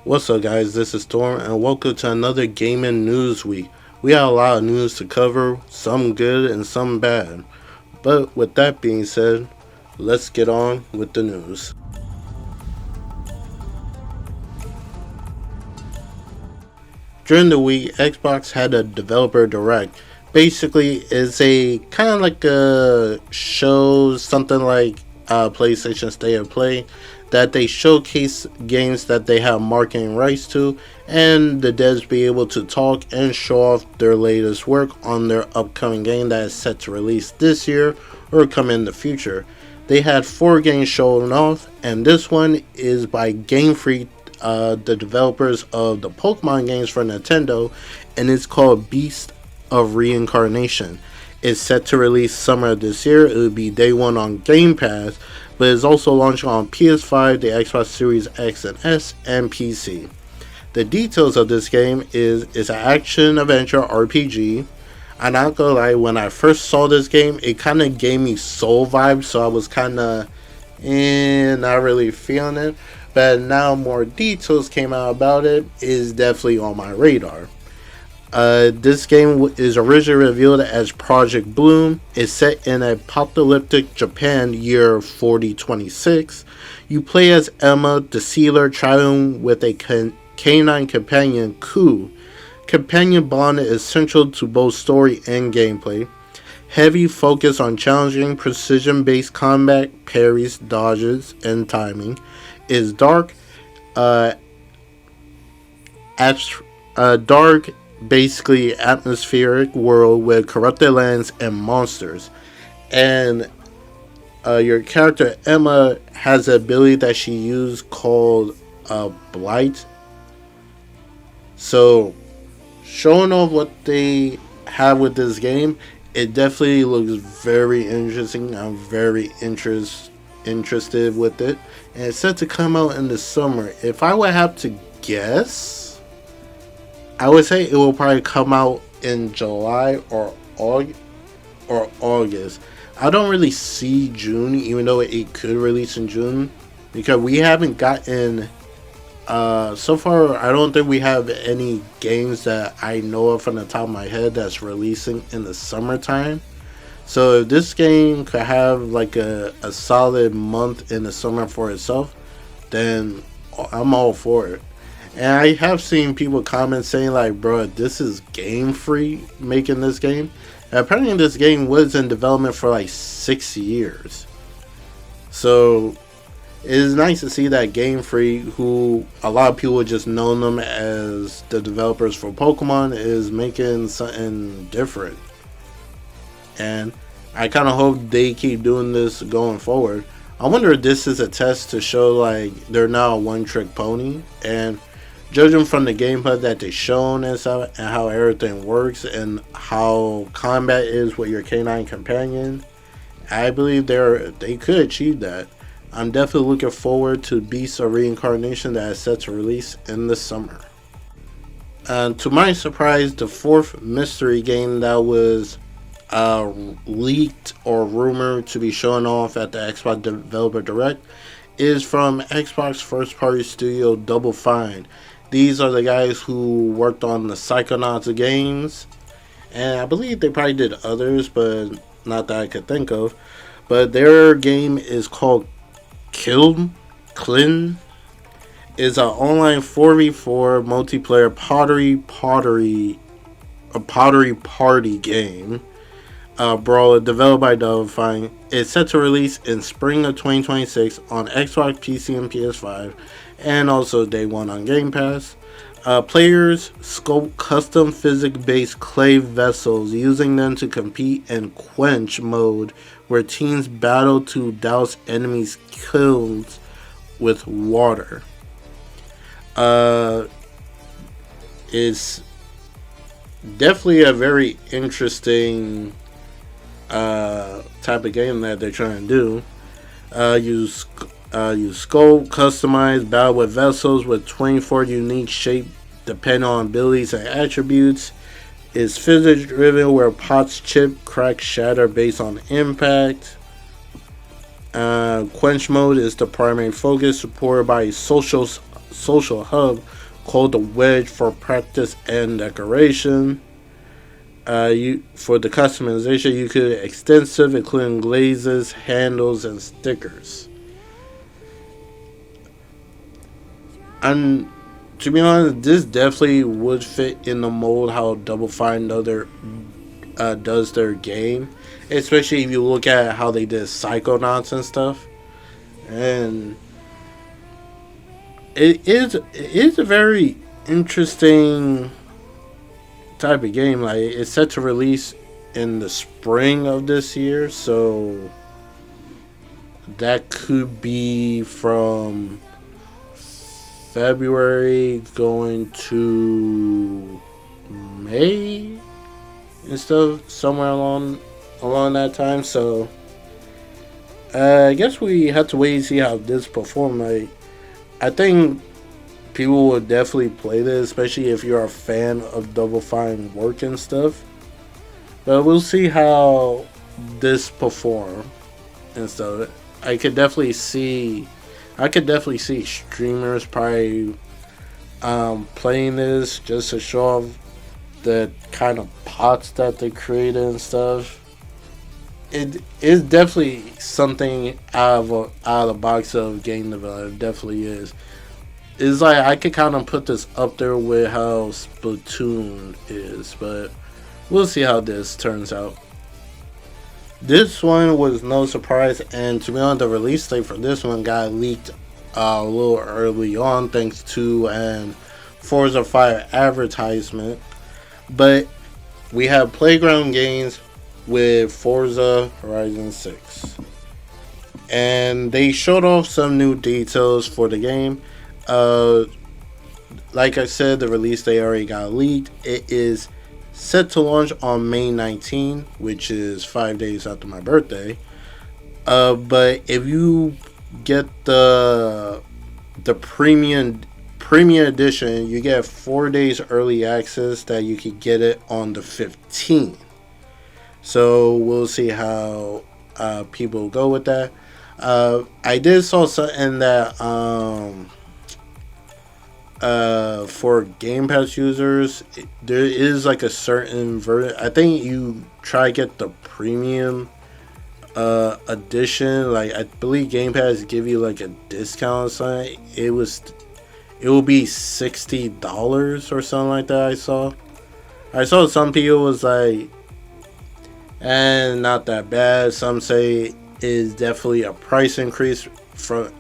What's up, guys? This is Storm, and welcome to another gaming news week. We have a lot of news to cover, some good and some bad. But with that being said, let's get on with the news. During the week, Xbox had a developer direct. Basically, it's a kind of like a show, something like PlayStation State of Play, that they showcase games that they have marketing rights to, and the devs be able to talk and show off their latest work on their upcoming game that is set to release this year or come in the future. They had 4 games shown off, and this one is by Game Freak, the developers of the Pokemon games for Nintendo, and it's called Beast of Reincarnation. It's set to release summer of this year. It will be day one on Game Pass, but it's also launching on PS5, the Xbox Series X and S, and PC. The details of this game is it's an action adventure RPG. I'm not gonna lie, when I first saw this game, it kind of gave me Soul vibes, so I was kind of not really feeling it. But now more details came out about it, is definitely on my radar. This game is originally revealed as Project Bloom. It's set in apocalyptic Japan year 4026. You play as Emma, the sealer, traveling with a canine companion, Ku. Companion bond is central to both story and gameplay. Heavy focus on challenging precision-based combat, parries, dodges, and timing. Is dark, dark, basically atmospheric world with corrupted lands and monsters. And your character Emma has an ability that she used called Blight. So, showing off what they have with this game, it definitely looks very interesting. I'm very interested with it, and it's set to come out in the summer. If I would have to guess, I would say it will probably come out in July or August. I don't really see June, even though it could release in June, because we haven't gotten so far. I don't think we have any games that I know of from the top of my head that's releasing in the summertime. So if this game could have like a solid month in the summer for itself, then I'm all for it. And I have seen people comment saying like, bro, this is Game Freak making this game. And apparently this game was in development for like 6 years. So it is nice to see that Game Freak, who a lot of people just know them as the developers for Pokemon, is making something different. And I kind of hope they keep doing this going forward. I wonder if this is a test to show like they're now a one-trick pony. And judging from the gameplay that they've shown and stuff, and how everything works, and how combat is with your canine companion, I believe they could achieve that. I'm definitely looking forward to Beast of Reincarnation that is set to release in the summer. To my surprise, the 4th mystery game that was leaked or rumored to be shown off at the Xbox Developer Direct is from Xbox first party studio Double Fine. These are the guys who worked on the Psychonauts games, and I believe they probably did others, but not that I could think of. But their game is called Clin. Is an online 4v4 multiplayer pottery party game. Brawler developed by Double Fine. It's set to release in spring of 2026 on Xbox, PC, and PS5, and also day one on Game Pass. Players sculpt custom physics-based clay vessels, using them to compete in quench mode, where teams battle to douse enemies' kills with water. It's definitely a very interesting type of game that they're trying to do. You sculpt, customize, battle with vessels with 24 unique shapes depending on abilities and attributes. It's physics driven, where pots chip, crack, shatter based on impact. Quench mode is the primary focus, supported by social social hub called the Wedge for practice and decoration. You for the customization, you could extensive, including glazes, handles, and stickers. And to be honest, this definitely would fit in the mold how Double Fine does their game, especially if you look at how they did Psychonauts and stuff. And it is a very interesting type of game. Like, it's set to release in the spring of this year, so that could be from February going to May and stuff, somewhere along that time. So I guess we have to wait and see how this performs. Like, I think people will definitely play this, especially if you're a fan of Double Fine work and stuff. But we'll see how this perform and stuff. I could definitely see streamers probably playing this just to show off the kind of pots that they created and stuff. It is definitely something out of the box of game development. It definitely is. It's like I could kind of put this up there with how Splatoon is, but we'll see how this turns out. This one was no surprise, and to be honest, the release date for this one got leaked a little early on thanks to an Forza 5 advertisement. But we have Playground Games with Forza Horizon 6. And they showed off some new details for the game. Like I said, the release date already got leaked. It is set to launch on May 19, which is 5 days after my birthday. But if you get the premium edition, you get 4 days early access that you can get it on the 15th. So we'll see how people go with that. I did saw something that for Game Pass users, there is like a certain version. I think you try to get the premium edition. Like, I believe Game Pass give you like a discount or something. It will be $60 or something like that. I saw some people was like, and not that bad. Some say it is definitely a price increase from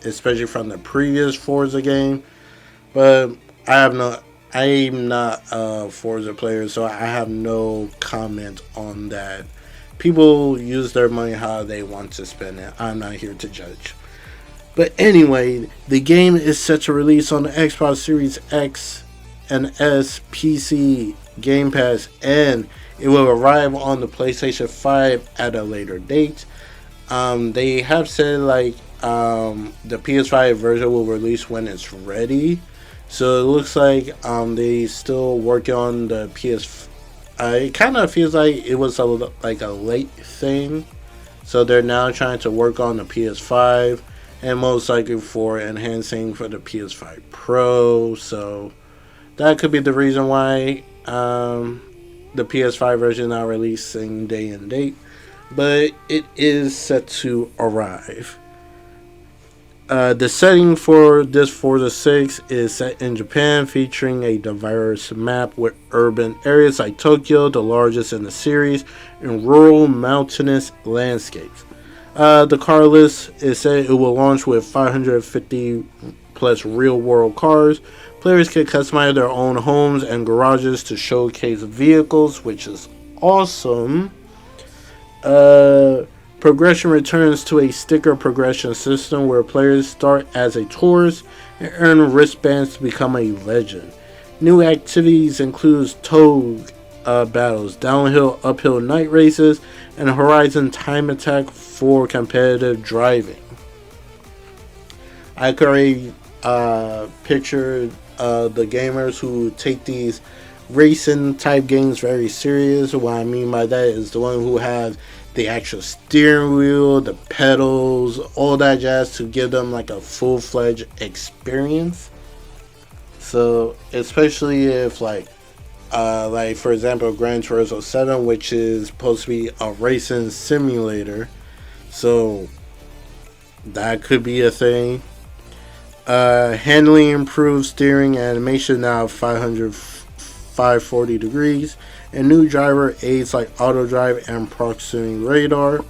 especially from the previous Forza game. But I'm not a Forza player, so I have no comment on that. People use their money how they want to spend it. I'm not here to judge. But anyway, the game is set to release on the Xbox Series X and S, PC, Game Pass, and it will arrive on the PlayStation 5 at a later date. They have said like the PS5 version will release when it's ready. So it looks like they still working on the PS. It kind of feels like it was like a late thing. So they're now trying to work on the PS5 and most likely for enhancing for the PS5 Pro. So that could be the reason why the PS5 version is not releasing day and date. But it is set to arrive. The setting for this Forza 6 is set in Japan, featuring a diverse map with urban areas like Tokyo, the largest in the series, and rural mountainous landscapes. The car list is said it will launch with 550 plus real-world cars. Players can customize their own homes and garages to showcase vehicles, which is awesome. Progression returns to a sticker progression system where players start as a tourist and earn wristbands to become a legend. New activities include toad battles, downhill, uphill night races, and Horizon Time Attack for competitive driving. I could already picture the gamers who take these racing type games very serious. What I mean by that is the one who have the actual steering wheel, the pedals, all that jazz to give them like a full-fledged experience. So especially if like for example Gran Turismo 7, which is supposed to be a racing simulator, so that could be a thing. Handling improved, steering animation now 540 degrees, and new driver aids like auto drive and proximity radar.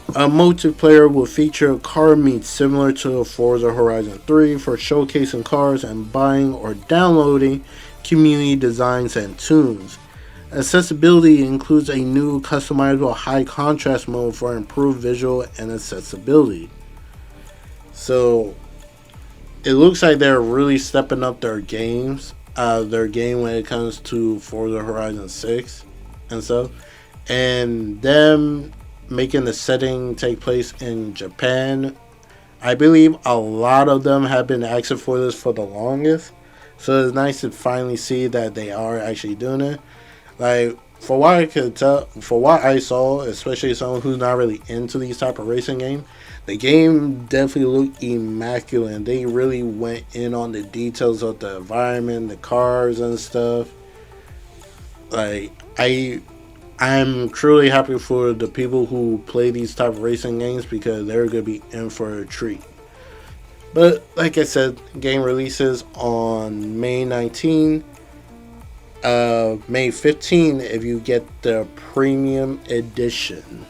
A multiplayer will feature car meets similar to Forza Horizon 3 for showcasing cars and buying or downloading community designs and tunes. Accessibility includes a new customizable high contrast mode for improved visual and accessibility. So it looks like they're really stepping up their game when it comes to Forza Horizon 6 and stuff. And them making the setting take place in Japan. I believe a lot of them have been asking for this for the longest. So it's nice to finally see that they are actually doing it. Like, for what I could tell, for what I saw, especially someone who's not really into these type of racing games, the game definitely looked immaculate. They really went in on the details of the environment, the cars and stuff. Like, I'm truly happy for the people who play these type of racing games because they're going to be in for a treat. But like I said, game releases on May 19. May 15 if you get the premium edition.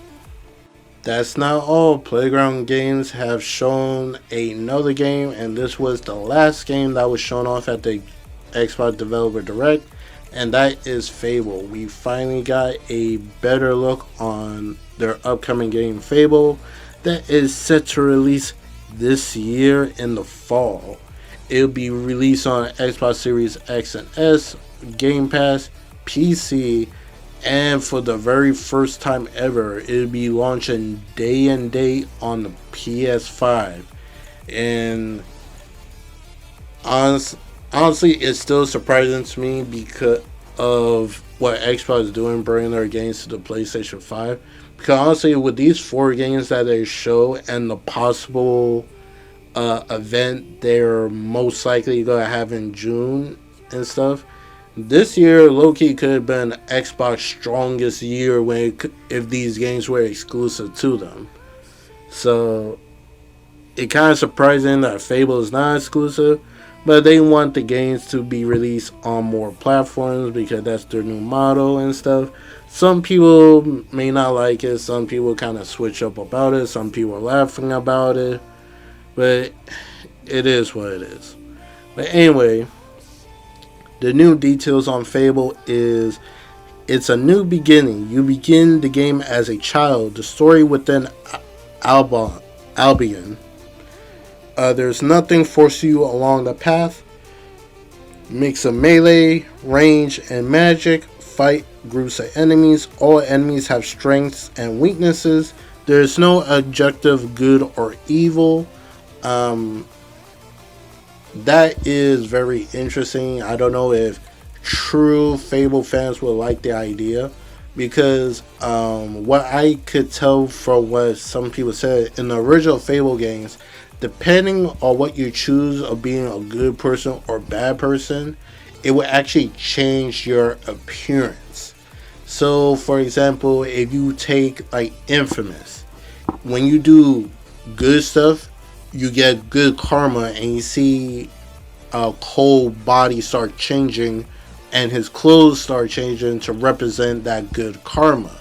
That's not all. Playground Games have shown another game, and this was the last game that was shown off at the Xbox Developer Direct, and that is Fable. We finally got a better look on their upcoming game, Fable, that is set to release this year in the fall. It'll be released on Xbox Series X and S, Game Pass, PC, and for the very first time ever, it'll be launching day and date on the PS5. And honestly, it's still surprising to me because of what Xbox is doing, bringing their games to the PlayStation 5. Because honestly, with these 4 games that they show and the possible event they're most likely going to have in June and stuff, this year low-key could have been Xbox's strongest year if these games were exclusive to them. So it kind of surprising that Fable is not exclusive, but they want the games to be released on more platforms because that's their new motto and stuff. Some people may not like it, some people kind of switch up about it, some people are laughing about it, but it is what it is. But anyway, the new details on Fable is it's a new beginning. You begin the game as a child. The story within Albion. There's nothing forcing you along the path. Mix of melee, range, and magic. Fight groups of enemies. All enemies have strengths and weaknesses. There's no objective good or evil. That is very interesting. I don't know if true Fable fans will like the idea because what I could tell from what some people said in the original Fable games, depending on what you choose of being a good person or bad person, it will actually change your appearance. So for example, if you take like Infamous, when you do good stuff, you get good karma, and you see Cole's body start changing and his clothes start changing to represent that good karma.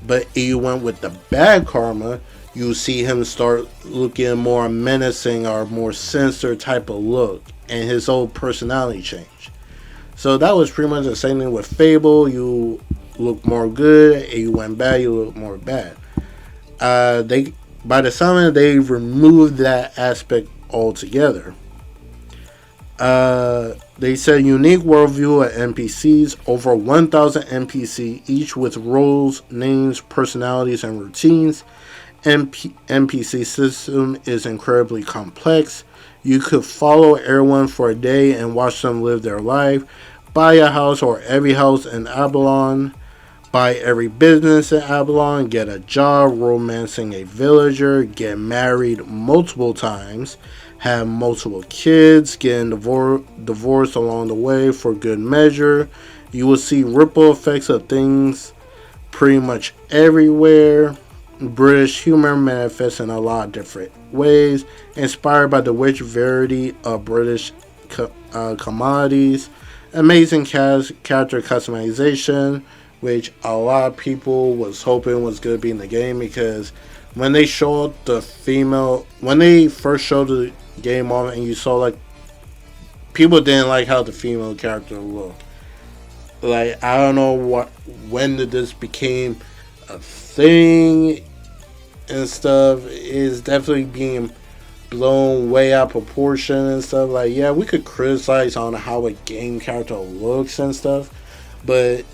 But if you went with the bad karma, you see him start looking more menacing or more sinister type of look, and his whole personality change. So that was pretty much the same thing with Fable. You look more good, and you went bad, you look more bad. By the time they removed that aspect altogether. They said unique worldview of NPCs, over 1,000 NPC, each with roles, names, personalities, and routines. NPC system is incredibly complex. You could follow everyone for a day and watch them live their life. Buy a house or every house in Avalon. buy every business in Avalon, get a job, romancing a villager, get married multiple times, have multiple kids, getting divorced along the way for good measure. You will see ripple effects of things pretty much everywhere. British humor manifests in a lot of different ways, inspired by the rich variety of British commodities. Amazing character customization, which a lot of people was hoping was going to be in the game, because when they showed the female, when they first showed the game off, and you saw like people didn't like how the female character looked. Like, I don't know when did this became a thing and stuff. Is definitely being blown way out of proportion and stuff. Like, yeah, we could criticize on how a game character looks and stuff, but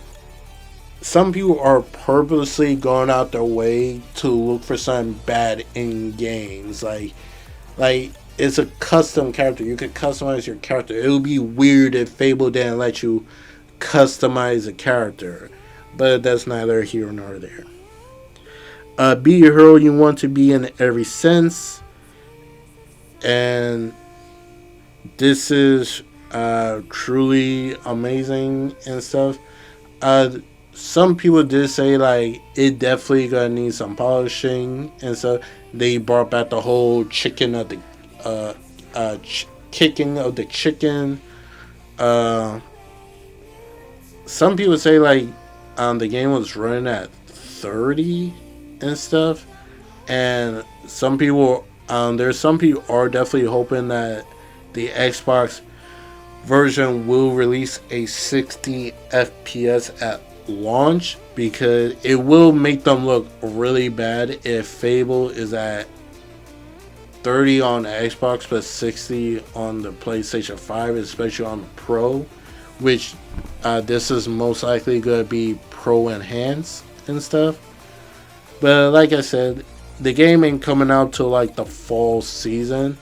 some people are purposely going out their way to look for something bad in games. Like it's a custom character. You could customize your character. It would be weird if Fable didn't let you customize a character, but that's neither here nor there. Be a hero you want to be in every sense, and this is truly amazing and stuff. Some people did say like it definitely gonna need some polishing and stuff. They brought back the whole chicken of the kicking of the chicken. Some people say like the game was running at 30 and stuff, and some people there's some people are definitely hoping that the Xbox version will release a 60 FPS at launch, because it will make them look really bad if Fable is at 30 on the Xbox but 60 on the PlayStation 5, especially on the Pro, which this is most likely going to be Pro Enhanced and stuff. But like I said, the game ain't coming out till like the fall season,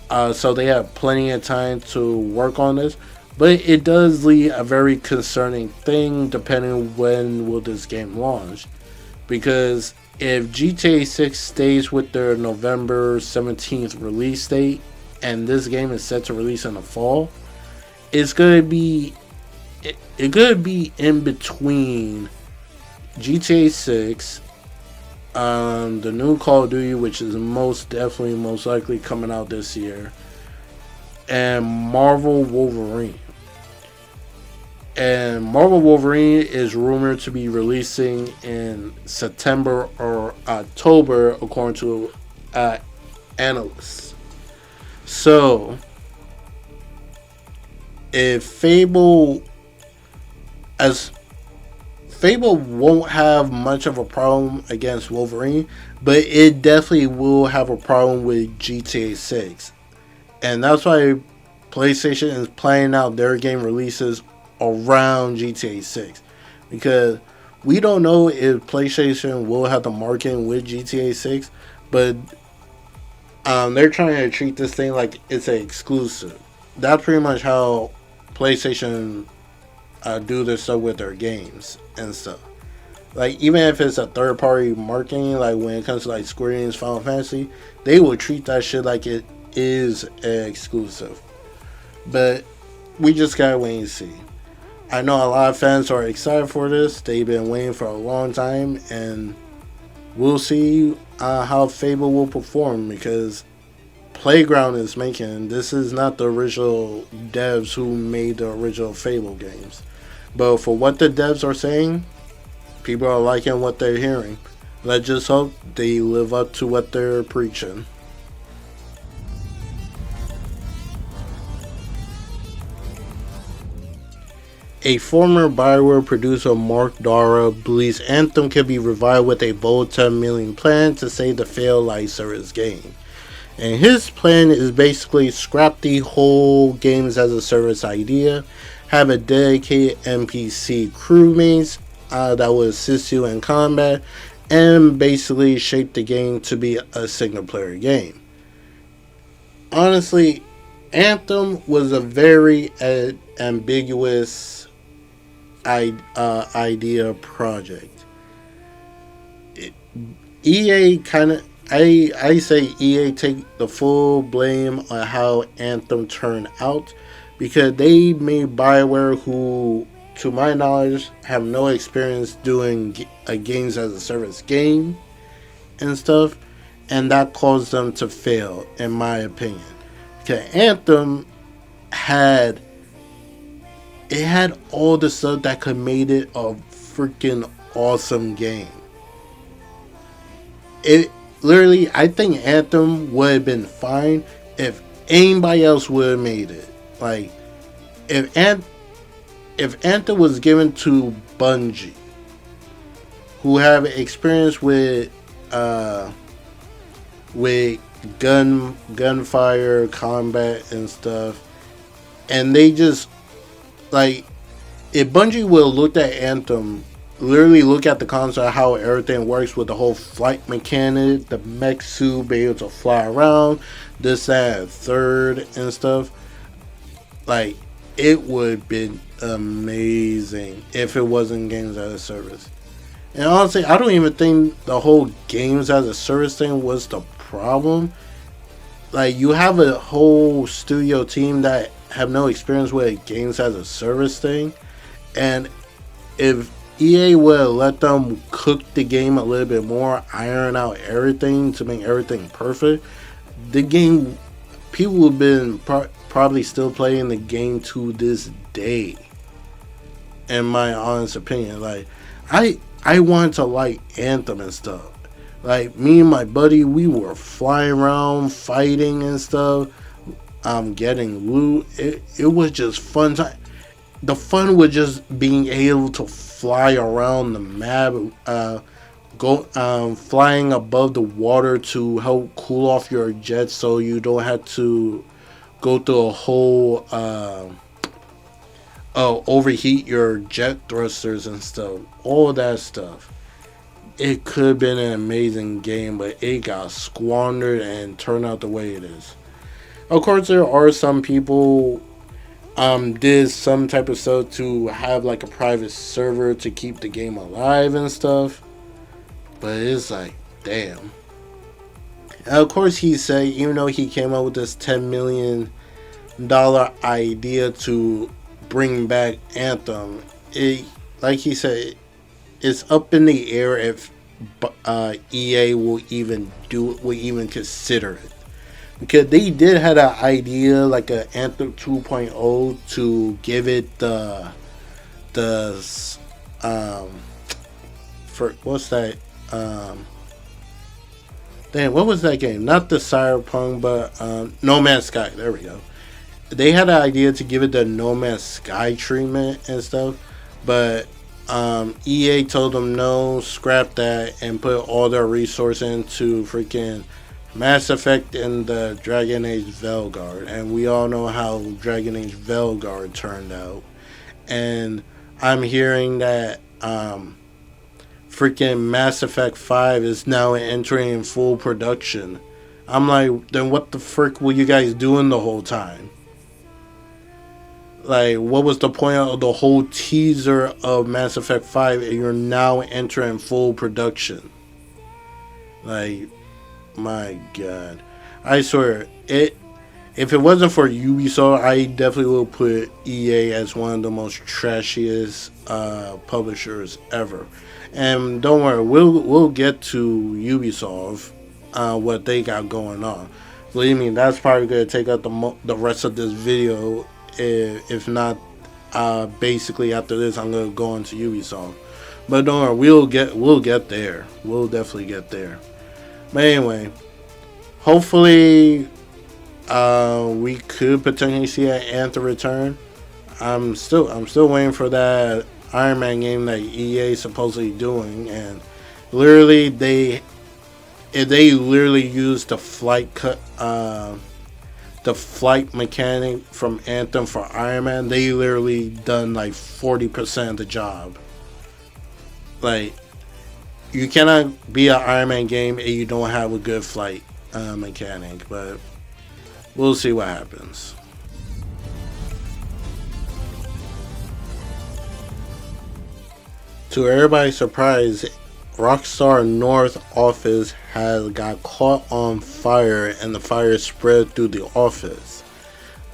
so they have plenty of time to work on this. But it does leave a very concerning thing depending when will this game launch. Because if GTA 6 stays with their November 17th release date, and this game is set to release in the fall, it's going to be in between GTA 6, the new Call of Duty, which is most likely coming out this year, and Marvel Wolverine. And Marvel Wolverine is rumored to be releasing in September or October, according to analysts. So, if Fable won't have much of a problem against Wolverine, but it definitely will have a problem with GTA 6. And that's why PlayStation is planning out their game releases around GTA 6. Because we don't know if PlayStation will have the marketing with GTA 6, but they're trying to treat this thing like it's an exclusive. That's pretty much how PlayStation do their stuff with their games and stuff. Like, even if it's a third party marketing, like when it comes to like Square Enix Final Fantasy, they will treat that shit like it is an exclusive. But we just gotta wait and see. I know a lot of fans are excited for this. They've been waiting for a long time, and we'll see how Fable will perform, because Playground is making this. Is not the original devs who made the original Fable games, but for what the devs are saying, people are liking what they're hearing. Let's just hope they live up to what they're preaching. A former Bioware producer, Mark Dara, believes Anthem can be revived with a bold $10 million plan to save the failed live service game. And his plan is basically scrap the whole games as a service idea, have a dedicated NPC crewmates that will assist you in combat, and basically shape the game to be a single player game. Honestly, Anthem was a very ambiguous idea project. EA kind of, I say EA take the full blame on how Anthem turned out, because they made Bioware, who to my knowledge have no experience doing a games as a service game and stuff, and that caused them to fail, in my opinion. Because Anthem had all the stuff that could made it a freaking awesome game. It literally, I think Anthem would have been fine if anybody else would have made it. Like, if Anthem was given to Bungie, who have experience with gunfire, combat, and stuff, and they just, like, if Bungie would have looked at Anthem, literally look at the concept of how everything works with the whole flight mechanic, the mech suit, be able to fly around, this, that, third, and stuff, like, it would have been amazing if it wasn't games as a service. And honestly, I don't even think the whole games as a service thing was the problem. Like, you have a whole studio team that have no experience with games as a service thing, and if EA would have let them cook the game a little bit more, iron out everything to make everything perfect, the game, people would have been probably still playing the game to this day, in my honest opinion. Like, I wanted to like Anthem and stuff. Like, me and my buddy, we were flying around, fighting and stuff, getting loot. It was just fun time. The fun was just being able to fly around the map, flying above the water to help cool off your jets, so you don't have to go through a whole overheat your jet thrusters and stuff. All that stuff. It could have been an amazing game, but it got squandered and turned out the way it is. Of course, there are some people did some type of stuff to have like a private server to keep the game alive and stuff, but it's like, damn. And of course, he said, even though he came up with this $10 million idea to bring back Anthem, it, like he said, it's up in the air if EA will even consider it. Because they did have an idea, like an Anthem 2.0, to give it the for what's that, what was that game? Not the Cyberpunk, but No Man's Sky. There we go. They had an idea to give it the No Man's Sky treatment and stuff, but EA told them no, scrap that, and put all their resources into freaking Mass Effect and the Dragon Age Veilguard, and we all know how Dragon Age Veilguard turned out. And I'm hearing that freaking Mass Effect 5 is now entering full production. I'm like, then what the frick were you guys doing the whole time? Like, what was the point of the whole teaser of Mass Effect 5 and you're now entering full production? Like, my God. I swear, if it wasn't for Ubisoft, I definitely would put EA as one of the most trashiest publishers ever. And don't worry, we'll get to Ubisoft, what they got going on. Believe me, that's probably going to take up the rest of this video. If not, basically after this, I'm going to go into Ubisoft. But don't worry, we'll get there. We'll definitely get there. But anyway, hopefully we could potentially see an Anthem return. I'm still waiting for that Iron Man game that EA is supposedly doing, and literally they literally used the flight mechanic from Anthem for Iron Man. They literally done like 40% of the job. Like, you cannot be an Iron Man game and you don't have a good flight mechanic, but we'll see what happens. To everybody's surprise, Rockstar North office had got caught on fire and the fire spread through the office.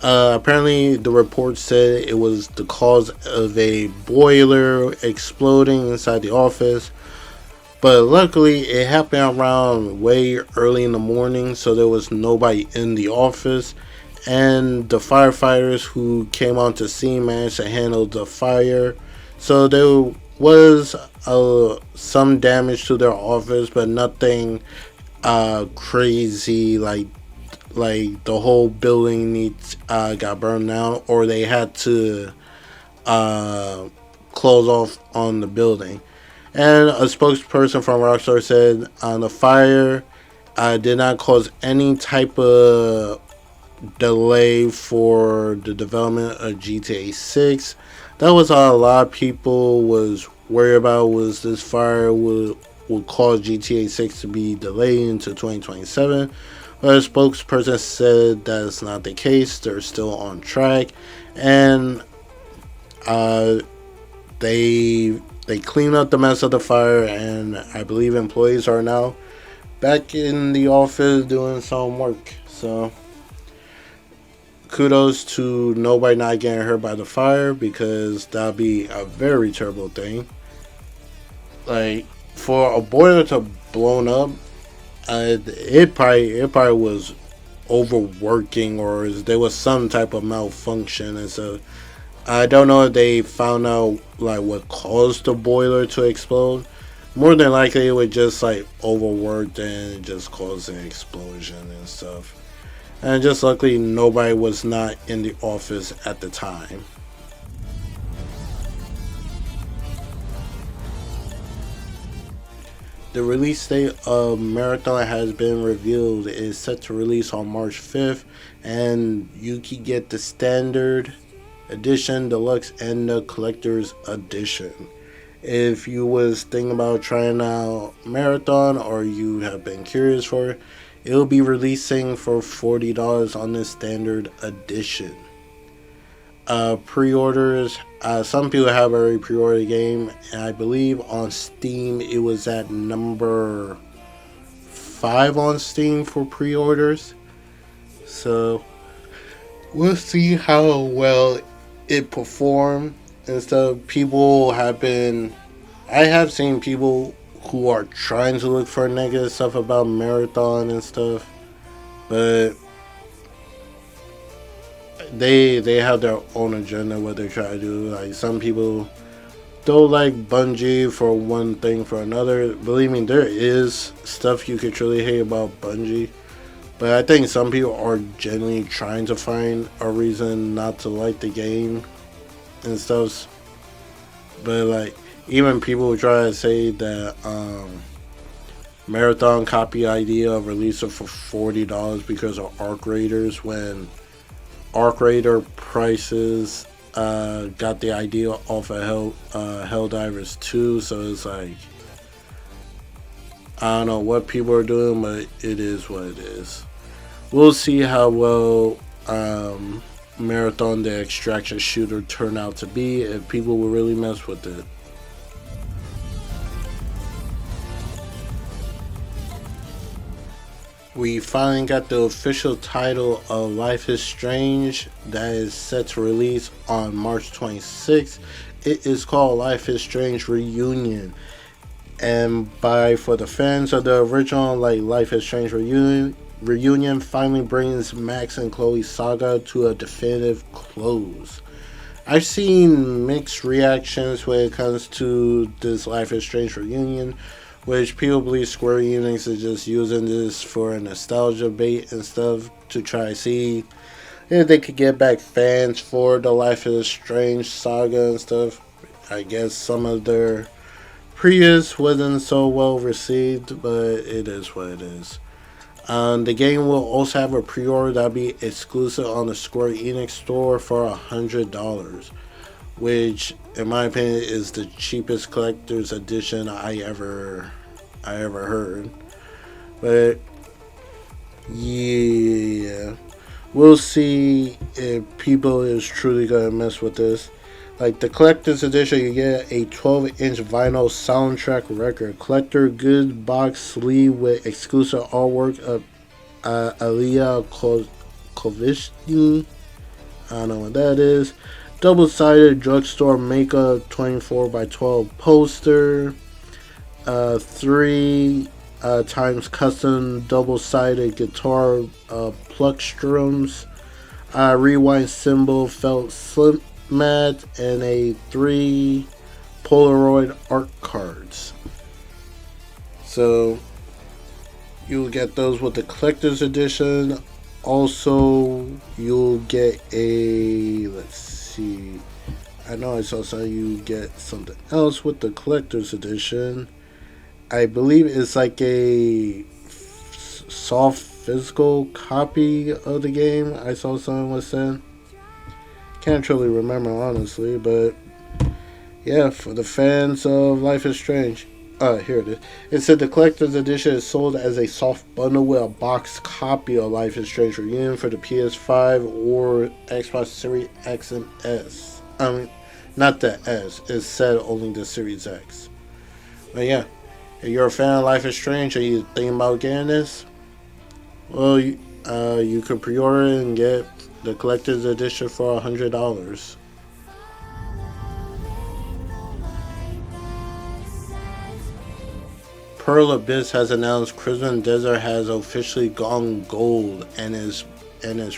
Apparently, the report said it was the cause of a boiler exploding inside the office, but luckily it happened around way early in the morning, so there was nobody in the office, and the firefighters who came onto scene managed to handle the fire. So there was some damage to their office, but nothing crazy like the whole building needs got burned down or they had to uh, close off on the building. And a spokesperson from Rockstar said the fire did not cause any type of delay for the development of GTA 6. That was all a lot of people was worried about, was this fire would cause GTA 6 to be delayed into 2027. But a spokesperson said that is not the case. They're still on track, and uh, they cleaned up the mess of the fire, and I believe employees are now back in the office doing some work. So kudos to nobody not getting hurt by the fire, because that'd be a very terrible thing. Like, for a boiler to blown up, it probably was overworking, or there was some type of malfunction, and so I don't know if they found out like what caused the boiler to explode. More than likely, it was just like overworked and it just caused an explosion and stuff. And just luckily, nobody was not in the office at the time. The release date of Marathon has been revealed. It is set to release on March 5th, and you can get the standard edition, deluxe, and the collector's edition. If you was thinking about trying out Marathon, or you have been curious for it, it'll be releasing for $40 on the standard edition. Pre-orders. Some people have already pre-ordered the game, and I believe on Steam it was at number 5 on Steam for pre-orders. So we'll see how well it performed and stuff. People have been. I have seen people who are trying to look for negative stuff about Marathon and stuff, but they have their own agenda what they try to do. Like, some people don't like Bungie for one thing for another. Believe me, there is stuff you could truly hate about Bungie, but I think some people are genuinely trying to find a reason not to like the game and stuff. But like, even people who try to say that Marathon copy idea of release it for $40 because of Arc Raiders, when Arc Raider prices got the idea off of Helldivers 2, so it's like, I don't know what people are doing, but it is what it is. We'll see how well Marathon, the extraction shooter, turn out to be, if people will really mess with it. We finally got the official title of Life is Strange that is set to release on March 26th. It is called Life is Strange Reunion. And for the fans of the original, like, Life is Strange Reunion finally brings Max and Chloe's saga to a definitive close. I've seen mixed reactions when it comes to this Life is Strange Reunion, which people believe Square Enix is just using this for a nostalgia bait and stuff to try to see if they could get back fans for the Life is Strange saga and stuff. I guess some of their previous wasn't so well received, but it is what it is. The game will also have a pre-order that'll be exclusive on the Square Enix store for $100, which, in my opinion, is the cheapest collector's edition I ever heard. But yeah, we'll see if people is truly gonna mess with this. Like the collector's edition, you get a 12-inch vinyl soundtrack record, collector goods box sleeve with exclusive artwork of Aliyah Kovishny. I don't know what that is. Double-sided drugstore makeup 24 by 12 poster. 3 times custom double-sided guitar pluck strums. Rewind symbol felt slip mat, and a 3 Polaroid art cards. So you'll get those with the collector's edition. Also, you'll get a, let's see, I know I saw some, you get something else with the collector's edition. I believe it's like a soft physical copy of the game. I saw someone was saying. Can't truly remember honestly, but yeah, for the fans of Life is Strange. Here it is. It said the collector's edition is sold as a soft bundle with a box copy of Life is Strange Reunion for the PS5 or Xbox Series X and S. I mean, not the S. It said only the Series X. But yeah, if you're a fan of Life is Strange and you're thinking about getting this, well, you could pre-order it and get the collector's edition for $100. Pearl Abyss has announced Crimson Desert has officially gone gold and is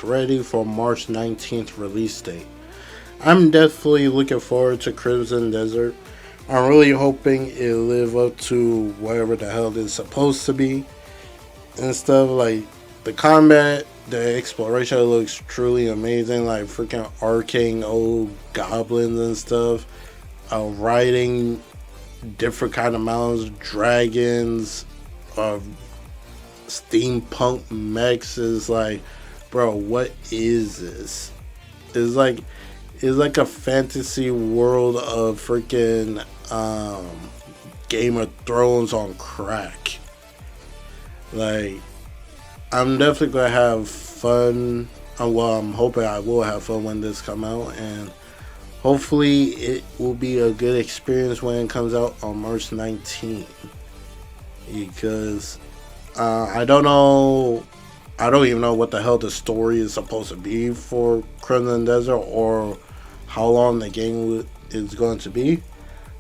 ready for March 19th release date. I'm definitely looking forward to Crimson Desert. I'm really hoping it'll live up to whatever the hell it's supposed to be and stuff. Like the combat, the exploration looks truly amazing. Like freaking arcane old goblins and stuff. Riding different kind of mountains, dragons, steampunk mechs is like, bro, what is this? It's like a fantasy world of freaking Game of Thrones on crack. Like, I'm definitely gonna have fun. Well, I'm hoping I will have fun when this come out, and hopefully it will be a good experience when it comes out on March 19th. Because I don't even know what the hell the story is supposed to be for Crimson Desert or how long the game is going to be,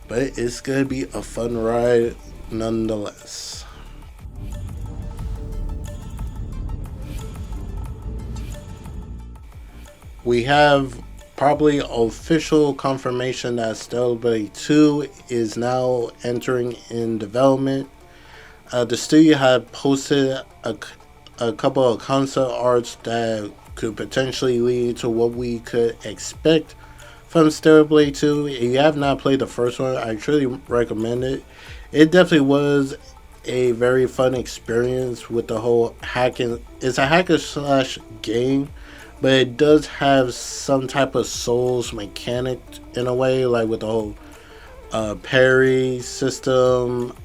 but it's going to be a fun ride nonetheless. We have probably official confirmation that Stellar Blade 2 is now entering in development. The studio had posted a couple of concept arts that could potentially lead to what we could expect from Stellar Blade 2. If you have not played the first one, I truly recommend it. It definitely was a very fun experience with the whole hacking. It's a hacker slash game, but it does have some type of Souls mechanic in a way, like with the whole parry system,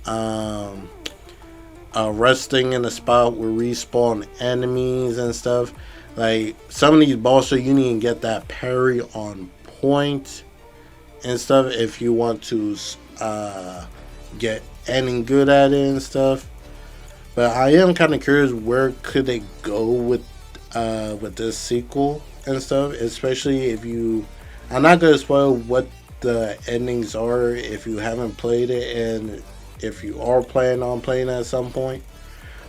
resting in a spot where respawn enemies and stuff. Like some of these bosses, you need to get that parry on point and stuff if you want to get any good at it and stuff. But I am kind of curious, where could they go with this sequel and stuff, especially if you, I'm not going to spoil what the endings are if you haven't played it and if you are planning on playing at some point.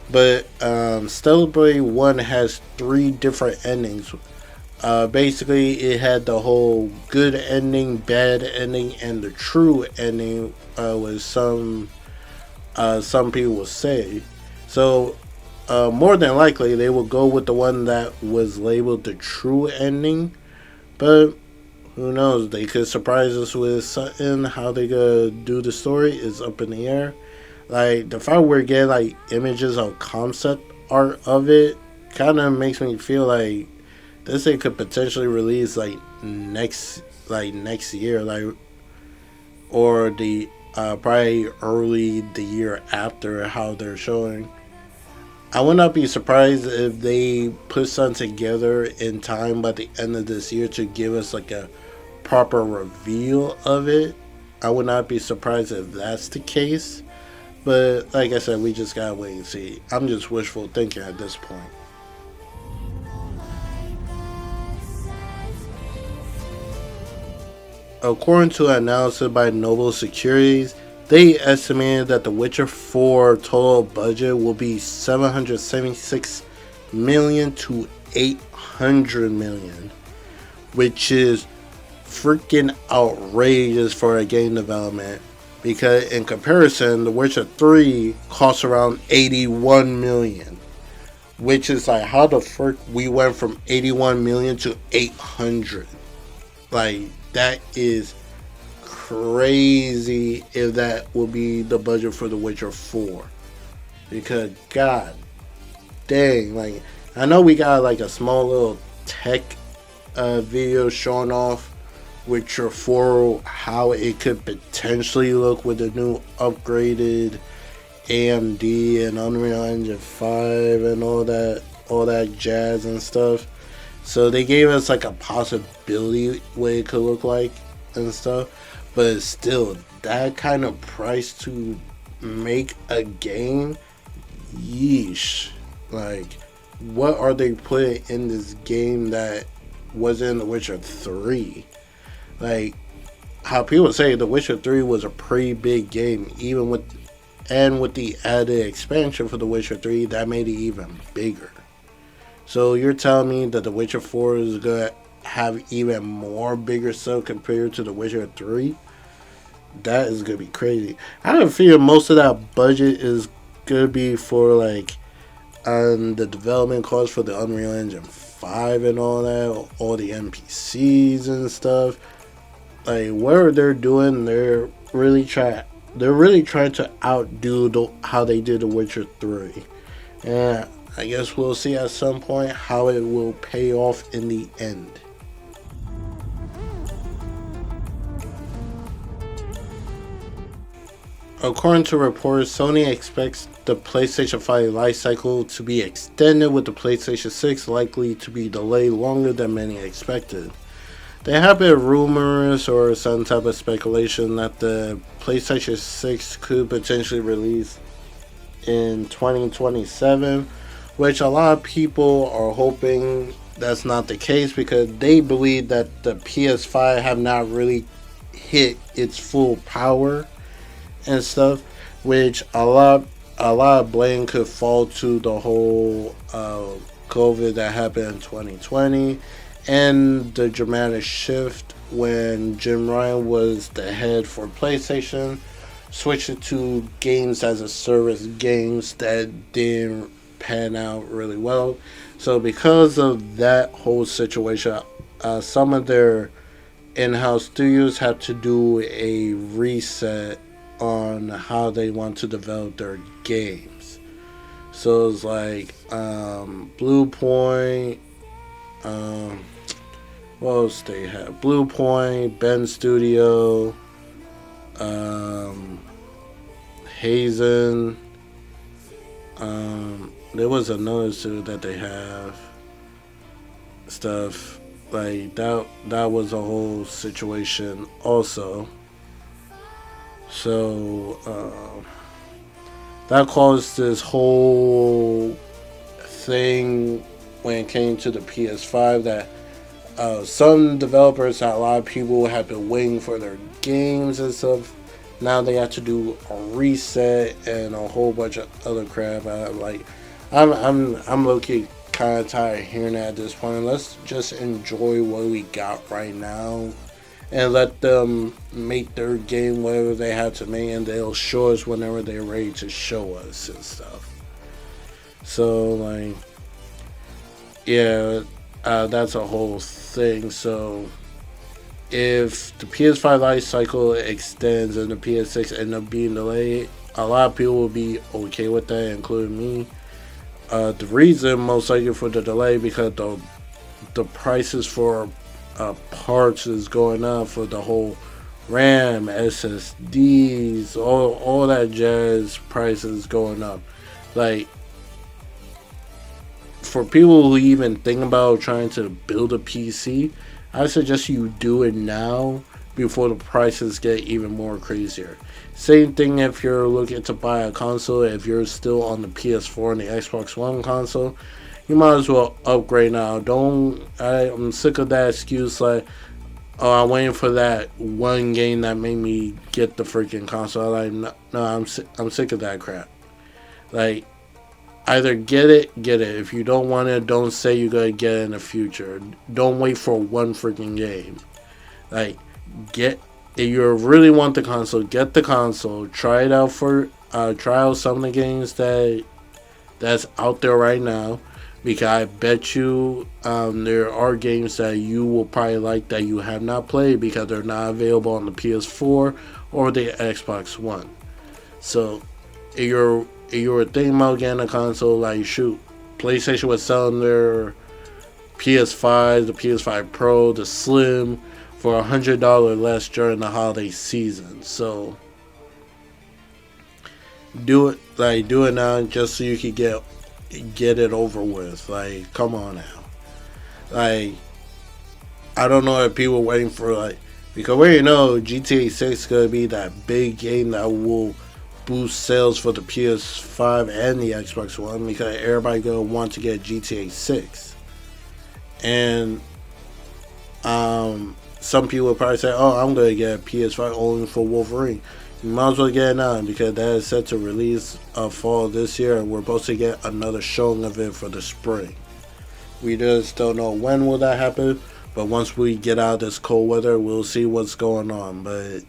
But Stellar Blade 1 has 3 different endings. Basically it had the whole good ending, bad ending, and the true ending, was some people will say. So more than likely they will go with the one that was labeled the true ending, but who knows, they could surprise us with something. How they gonna do the story is up in the air. Like the fact we're getting like images of concept art of it kind of makes me feel like this thing could potentially release like next year, like, or the probably early the year after how they're showing. I would not be surprised if they put something together in time by the end of this year to give us like a proper reveal of it. I would not be surprised if that's the case. But like I said, we just gotta wait and see. I'm just wishful thinking at this point. According to an analysis by Noble Securities, they estimated that The Witcher 4 total budget will be 776 million to 800 million, which is freaking outrageous for a game development. Because in comparison, The Witcher 3 costs around 81 million, which is like how the frick we went from 81 million to 800. Like, that is crazy if that will be the budget for The Witcher 4. Because, god dang, like, I know we got like a small little tech video showing off Witcher 4, how it could potentially look with the new upgraded AMD and Unreal Engine 5 and all that jazz and stuff. So they gave us like a possibility what it could look like and stuff, but still, that kind of price to make a game, yeesh. Like, what are they putting in this game that wasn't in The Witcher 3? Like, how people say The Witcher 3 was a pretty big game, even with the added expansion for The Witcher 3, that made it even bigger. So you're telling me that The Witcher 4 is gonna have even more bigger stuff compared to The Witcher 3? That is gonna be crazy. I have a feeling most of that budget is gonna be for like the development costs for the Unreal Engine 5 and all that, all the NPCs and stuff. Like, whatever they're doing, they're really trying to outdo how they did The Witcher 3. And I guess we'll see at some point how it will pay off in the end. According to reports, Sony expects the PlayStation 5 lifecycle to be extended, with the PlayStation 6 likely to be delayed longer than many expected. There have been rumors or some type of speculation that the PlayStation 6 could potentially release in 2027, which a lot of people are hoping that's not the case, because they believe that the PS5 have not really hit its full power and stuff, which a lot of blame could fall to the whole COVID that happened in 2020 and the dramatic shift when Jim Ryan was the head for PlayStation, switching to games as a service games that didn't pan out really well. So because of that whole situation, some of their in-house studios have to do a reset on how they want to develop their games. So it's like Blue Point, what else they have? Blue Point, Ben Studio, Hazen. There was another studio that they have stuff like that. That was a whole situation also. So that caused this whole thing when it came to the PS5 that some developers, a lot of people have been waiting for their games and stuff. Now they have to do a reset and a whole bunch of other crap. I'm low-key kind of tired of hearing that at this point. Let's just enjoy what we got right now and let them make their game whatever they have to make, and they'll show us whenever they're ready to show us and stuff. So, like, yeah, that's a whole thing. So if the PS5 life cycle extends and the PS6 end up being delayed, a lot of people will be okay with that, including me. The reason most likely for the delay, because the prices for parts is going up for the whole RAM, SSDs, all that jazz. Prices going up. Like, for people who even think about trying to build a PC, I suggest you do it now before the prices get even more crazier. Same thing if you're looking to buy a console. If you're still on the PS4 and the Xbox One console, you might as well upgrade now. I'm sick of that excuse like, oh, I'm waiting for that one game that made me get the freaking console. Like, no, I'm sick of that crap. Like, either get it. If you don't want it, don't say you're gonna get it in the future. Don't wait for one freaking game. Like, if you really want the console, get the console. Try it out try out some of the games that's out there right now. Because I bet you there are games that you will probably like that you have not played because they're not available on the PS4 or the Xbox One. So if you're thinking about getting a console, like shoot, PlayStation was selling their PS5, the PS5 Pro, the Slim for $100 less during the holiday season. So do it now just so you can get it over with. Like, come on now. Like, I don't know if people waiting for because we know GTA 6 is gonna be that big game that will boost sales for the PS5 and the Xbox One because everybody gonna want to get GTA 6. And some people will probably say, "Oh, I'm gonna get a PS5 only for Wolverine." You might as well get it now because that is set to release fall this year, and we're supposed to get another showing of it for the spring. We just don't know when will that happen, but once we get out of this cold weather, we'll see what's going on. But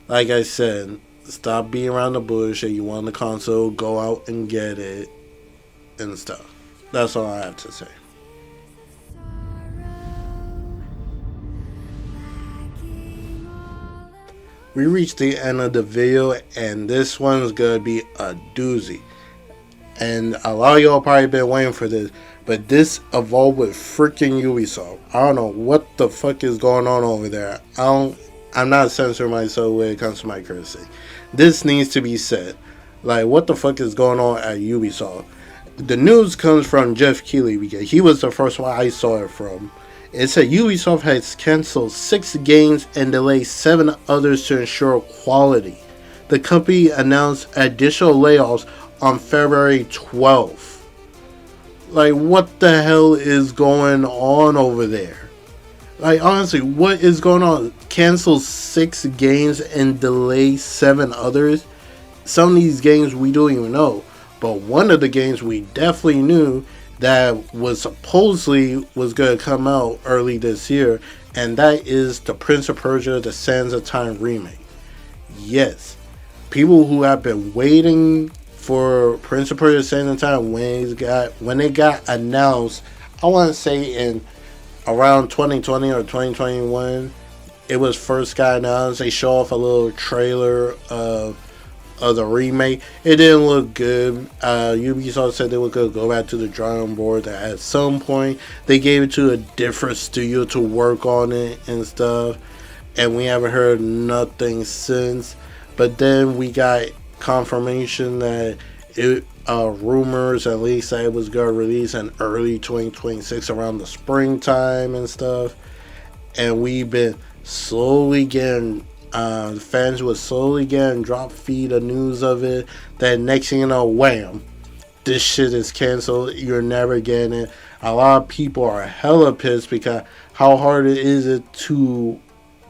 like I said, stop being around the bush. If you want the console, go out and get it and stuff. That's all I have to say. We reached the end of the video, and this one's gonna be a doozy. And a lot of y'all probably been waiting for this, but this evolved with freaking Ubisoft. I don't know what the fuck is going on over there. I'm not censoring myself when it comes to my cursing. This needs to be said. Like, what the fuck is going on at Ubisoft? The news comes from Jeff Keighley because he was the first one I saw it from. It said Ubisoft has canceled 6 games and delayed 7 others to ensure quality. The company announced additional layoffs on February 12th. Like, what the hell is going on over there? Like, honestly, what is going on? Cancel 6 games and delay 7 others? Some of these games we don't even know. But one of the games we definitely knew that was supposedly was going to come out early this year, and that is the Prince of Persia: The Sands of Time remake. Yes, people who have been waiting for Prince of Persia: Sands of Time when it got announced, I want to say in around 2020 or 2021, it was first got announced. They show off a little trailer of the remake. It didn't look good. Ubisoft said they were going to go back to the drawing board. At some point, they gave it to a different studio to work on it and stuff. And we haven't heard nothing since. But then we got confirmation that rumors at least that it was going to release in early 2026 around the springtime and stuff. And we've been slowly getting fans were slowly getting drop feed of news of it. That next thing you know, wham, this shit is canceled. You're never getting it. A lot of people are hella pissed because how hard is it to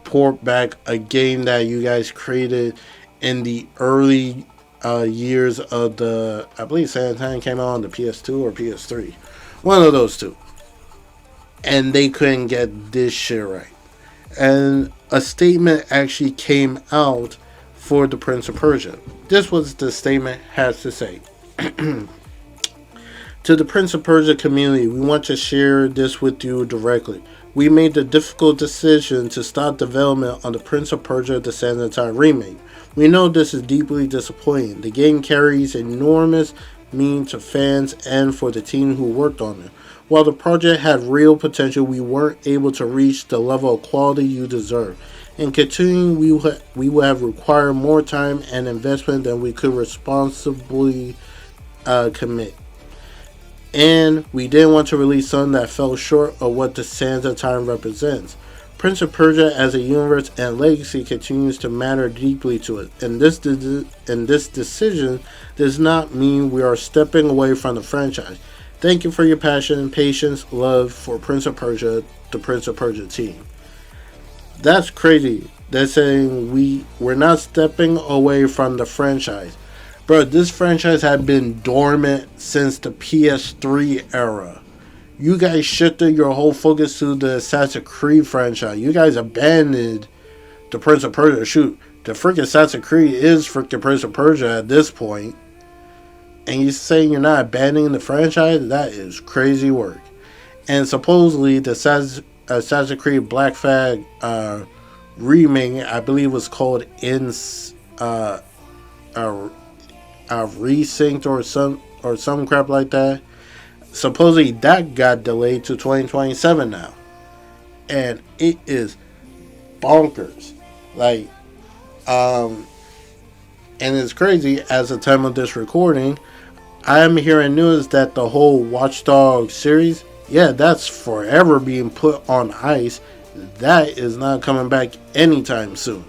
port back a game that you guys created in the early years of the, I believe Sands of Time came out on the PS2 or PS3. One of those two. And they couldn't get this shit right. And a statement actually came out for the Prince of Persia. This was the statement has to say. To the Prince of Persia community, we want to share this with you directly. We made the difficult decision to stop development on the Prince of Persia: The Sands of Time remake. We know this is deeply disappointing. The game carries enormous meaning to fans and for the team who worked on it. While the project had real potential, we weren't able to reach the level of quality you deserve. In continuing, we would have required more time and investment than we could responsibly commit. And we didn't want to release something that fell short of what the Sands of Time represents. Prince of Persia as a universe and legacy continues to matter deeply to it, and this decision does not mean we are stepping away from the franchise. Thank you for your passion, patience, love for Prince of Persia, the Prince of Persia team. That's crazy. They're saying we're not stepping away from the franchise. Bro, this franchise had been dormant since the PS3 era. You guys shifted your whole focus to the Assassin's Creed franchise. You guys abandoned the Prince of Persia. Shoot, the freaking Assassin's Creed is freaking Prince of Persia at this point. And you saying you're not abandoning the franchise? That is crazy work. And supposedly the Assassin's Creed Black Flag remake, I believe, was called Resynced or some crap like that. Supposedly that got delayed to 2027 now, and it is bonkers. Like, and it's crazy. As the time of this recording, I am hearing news that the whole Watch Dogs series, yeah, that's forever being put on ice. That is not coming back anytime soon.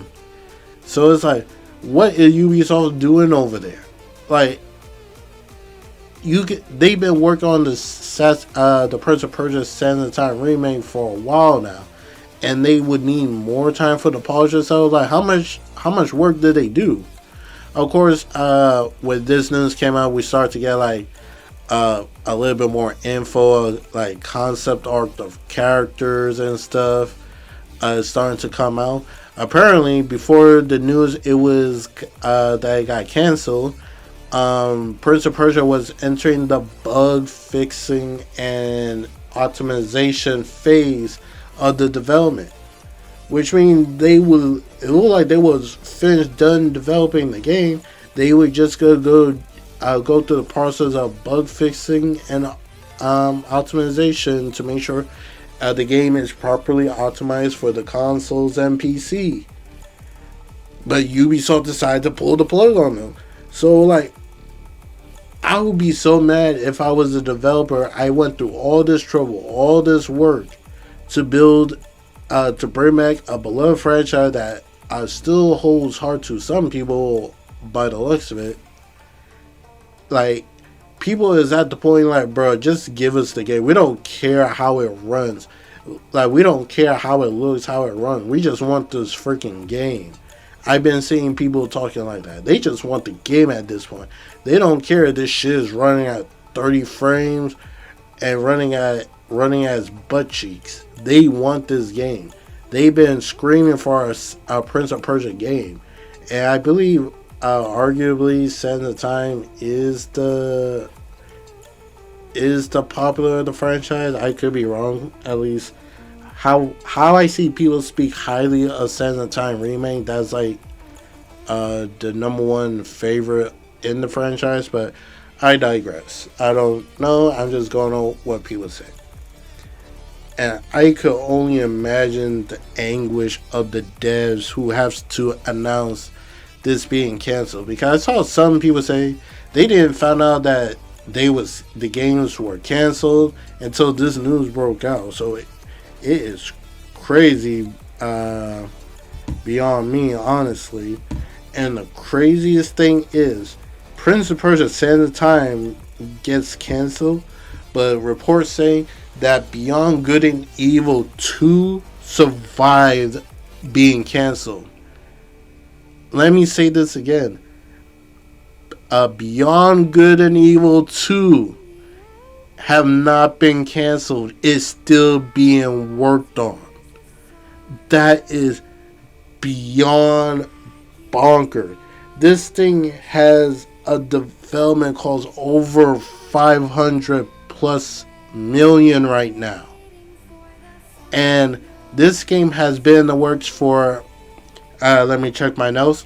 So it's like, what is Ubisoft doing over there? Like, they've been working on the Prince of Persia Sands of Time remake for a while now, and they would need more time for the polish. So like, how much work did they do? Of course, when this news came out, we started to get like a little bit more info, like concept art of characters and stuff starting to come out. Apparently, before the news, it was that it got canceled. Prince of Persia was entering the bug fixing and optimization phase of the development, which means it looked like they was done developing the game. They would just go through the process of bug fixing and optimization to make sure the game is properly optimized for the consoles and PC. But Ubisoft decided to pull the plug on them. So, like, I would be so mad if I was a developer. I went through all this trouble, all this work to build, to bring back a beloved franchise that still holds hard to some people by the looks of it. Like, people is at the point like, bro, just give us the game. We don't care how it runs. Like, we don't care how it looks, how it runs. We just want this freaking game. I've been seeing people talking like that. They just want the game at this point. They don't care if this shit is running at 30 frames and running as butt cheeks. They want this game. They've been screaming for a Prince of Persia game. And I believe, arguably, Sands of Time is the popular of the franchise. I could be wrong. At least how I see people speak highly of Sands of Time remake. That's like the number one favorite in the franchise. But I digress. I don't know. I'm just going on what people say. And I could only imagine the anguish of the devs who have to announce this being canceled. Because I saw some people say they didn't find out that the games were canceled until this news broke out. So it is crazy beyond me, honestly. And the craziest thing is, Prince of Persia Sands of Time gets canceled, but reports say that Beyond Good and Evil 2 survived being canceled. Let me say this again. Beyond Good and Evil 2 have not been canceled. It's still being worked on. That is beyond bonkers. This thing has a development cost over 500 plus million right now. And this game has been in the works for, let me check my notes,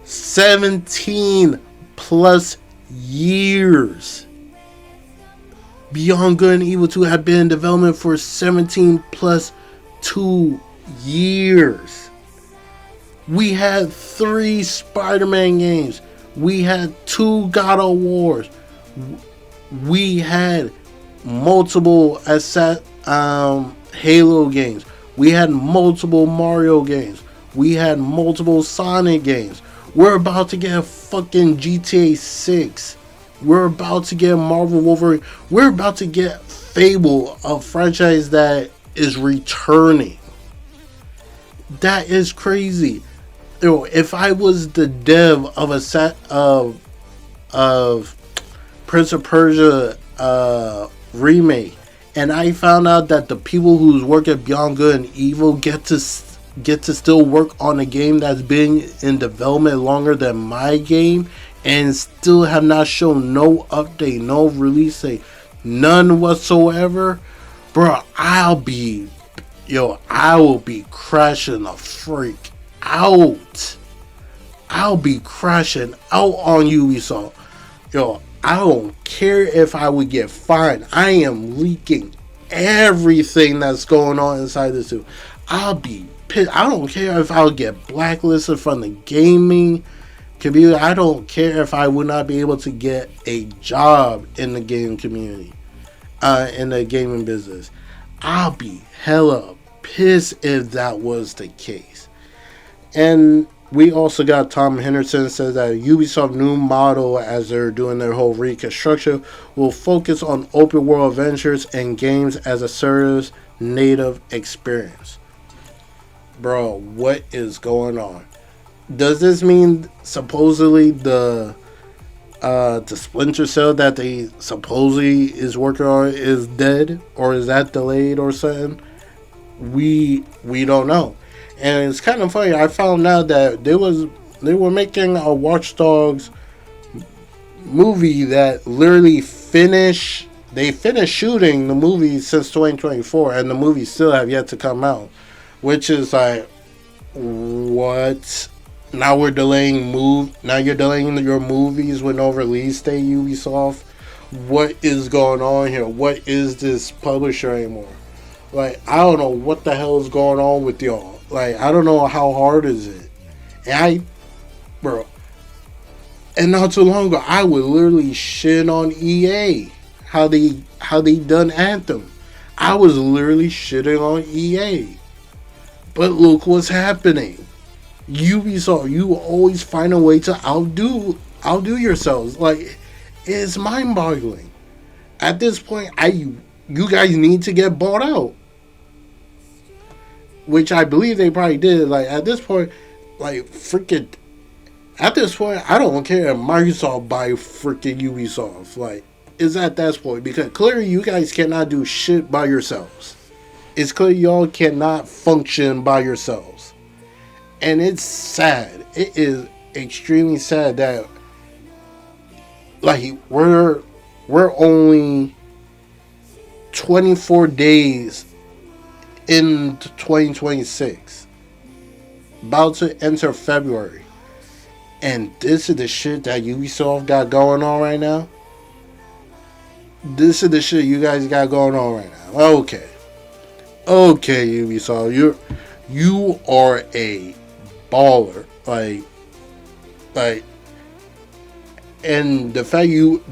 17 plus years. Beyond Good and Evil 2 have been in development for 17 plus 2 years. We had 3 Spider-Man games. We had 2 God of Wars. We had multiple Halo games. We had multiple Mario games. We had multiple Sonic games. We're about to get fucking GTA 6. We're about to get Marvel Wolverine. We're about to get Fable, a franchise that is returning. That is crazy. If I was the dev of a set of Prince of Persia remake, and I found out that the people who's work at Beyond Good and Evil get to still work on a game that's been in development longer than my game, and still have not shown no update, no release date, none whatsoever, bro, I will be crashing the freak out. I'll be crashing out on Ubisoft. I don't care if I would get fined. I am leaking everything that's going on inside this too. I'll be pissed. I don't care if I'll get blacklisted from the gaming community. I don't care if I would not be able to get a job in the gaming community, in the gaming business. I'll be hella pissed if that was the case. And we also got Tom Henderson says that Ubisoft new model, as they're doing their whole reconstruction, will focus on open world adventures and games as a service native experience. Bro, what is going on? Does this mean supposedly the Splinter Cell that they supposedly is working on is dead, or is that delayed or something? We don't know. And it's kind of funny. I found out that they were making a Watch Dogs movie that literally finished. They finished shooting the movie since 2024, and the movie still have yet to come out. Which is like, what? Now we're delaying Now you're delaying your movies with no release date, Ubisoft. What is going on here? What is this publisher anymore? Like, I don't know what the hell is going on with y'all. Like, I don't know how hard is it. And and not too long ago, I would literally shit on EA. How they done Anthem. I was literally shitting on EA. But look what's happening. Ubisoft, you always find a way to outdo yourselves. Like, it's mind-boggling. At this point, you guys need to get bought out. Which I believe they probably did. Like, at this point, I don't care if Microsoft buy freaking Ubisoft. Like, it's at that point. Because clearly you guys cannot do shit by yourselves. It's clear y'all cannot function by yourselves. And it's sad. It is extremely sad that, like, we're only 24 days into 2026, about to enter February, and this is the shit that Ubisoft got going on right now. This is the shit you guys got going on right now. Okay, Ubisoft, you are a baller. Like, and the fact you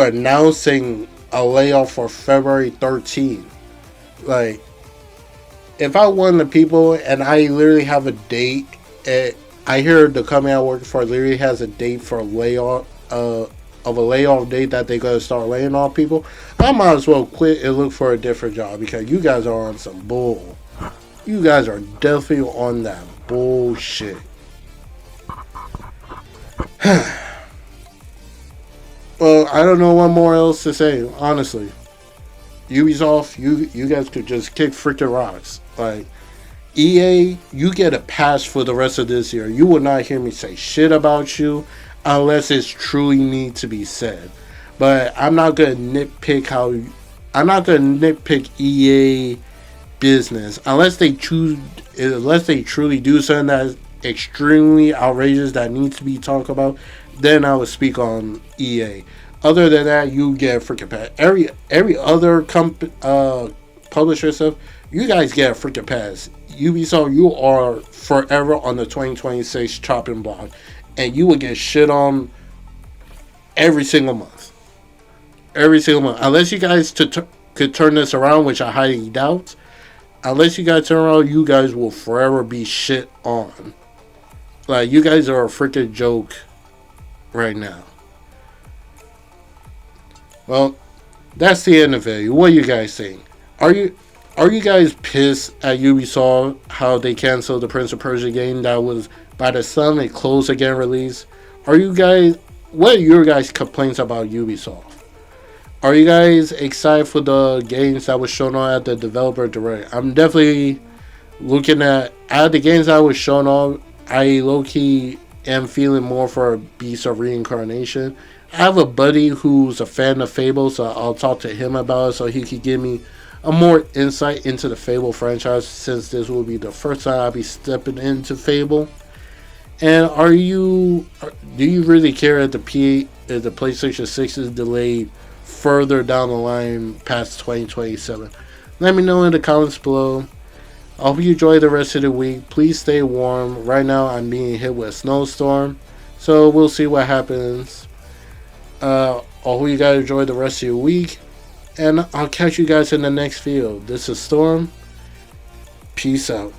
are announcing a layoff for February 13th, like, if I one of the people and I literally have a date, I hear the company I work for literally has a date for a layoff, of a layoff date that they're going to start laying off people, I might as well quit and look for a different job, because you guys are on some bull. You guys are definitely on that bullshit. Well, I don't know what more else to say, honestly. Ubisoft, you guys could just kick freaking rocks. Like, EA, you get a pass for the rest of this year. You will not hear me say shit about you unless it's truly need to be said. But I'm not gonna nitpick EA business unless they truly do something that's extremely outrageous that needs to be talked about. Then I would speak on EA. Other than that, you get a freaking pass. Every other publisher stuff, you guys get a freaking pass. Ubisoft, you are forever on the 2026 chopping block, and you will get shit on every single month. Unless you guys could turn this around, which I highly doubt. Unless you guys turn around, you guys will forever be shit on. Like, you guys are a freaking joke right now. Well, that's the end of it. What do you guys think? Are you guys pissed at Ubisoft how they canceled the Prince of Persia game that was by the time it closed again release? What are your guys' complaints about Ubisoft? Are you guys excited for the games that was shown on at the developer direct? I'm definitely looking at the games that was shown on. I low-key am feeling more for Beast of Reincarnation. I have a buddy who's a fan of Fable, so I'll talk to him about it so he could give me a more insight into the Fable franchise, since this will be the first time I'll be stepping into Fable. And do you really care if the PlayStation 6 is delayed further down the line past 2027? Let me know in the comments below. I hope you enjoy the rest of the week. Please stay warm. Right now I'm being hit with a snowstorm, so we'll see what happens. I hope you guys enjoy the rest of your week, and I'll catch you guys in the next video. This is Storm. Peace out.